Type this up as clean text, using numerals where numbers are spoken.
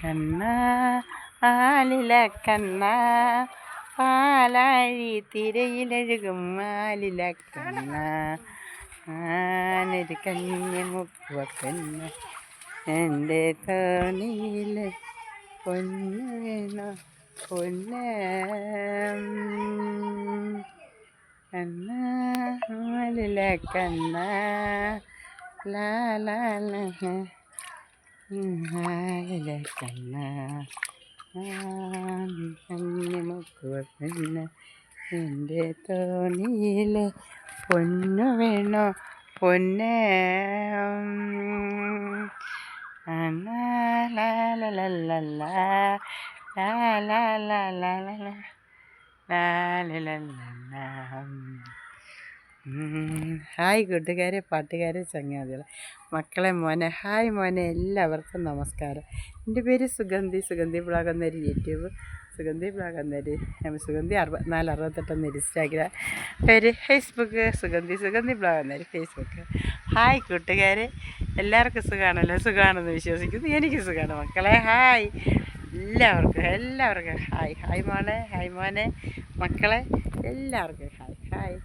കണ്ണ ആലില കണ്ണ പാലാഴി തിരയിലഴുകും ആലില കണ്ണ ആനൊരു കന്യമുക്കുവ പെണ്ണ് എൻ്റെ തോണിയിൽ പൊന്ന് വേണോ പൊന്ന് കണ്ണ ആലില കണ്ണ ലാ ആലില കണ്ണ കന്യമുക്കുവ പെണ്ണ് എൻ്റെ തോണിയിൽ പൊന്നു വേണോ പൊന്ന് ഹായ് കൂട്ടുകാരെ, പാട്ടുകാരെ, ചങ്ങാതികളെ, മക്കളെ, മോനെ, ഹായ് മോനെ, എല്ലാവർക്കും നമസ്കാരം. എൻ്റെ പേര് സുഗന്ധി ബ്ലോഗ് എന്നൊരു യൂട്യൂബ്, സുഗന്ധി ബ്ലോഗ് എന്നൊരു സുഗന്ധി 6468 ഇൻസ്റ്റാഗ്രാം പേര്, ഫേസ്ബുക്ക് സുഗന്ധി ബ്ലോഗ് എന്നൊരു ഫേസ്ബുക്ക്. ഹായ് കൂട്ടുകാരെ, എല്ലാവർക്കും സുഖമാണല്ലോ? സുഖമാണെന്ന് വിശ്വസിക്കുന്നു. എനിക്ക് സുഖമാണ് മക്കളെ. ഹായ് എല്ലാവർക്കും ഹായ് മോളെ, ഹായ് മോനെ, മക്കളെ, എല്ലാവർക്കും ഹായ്.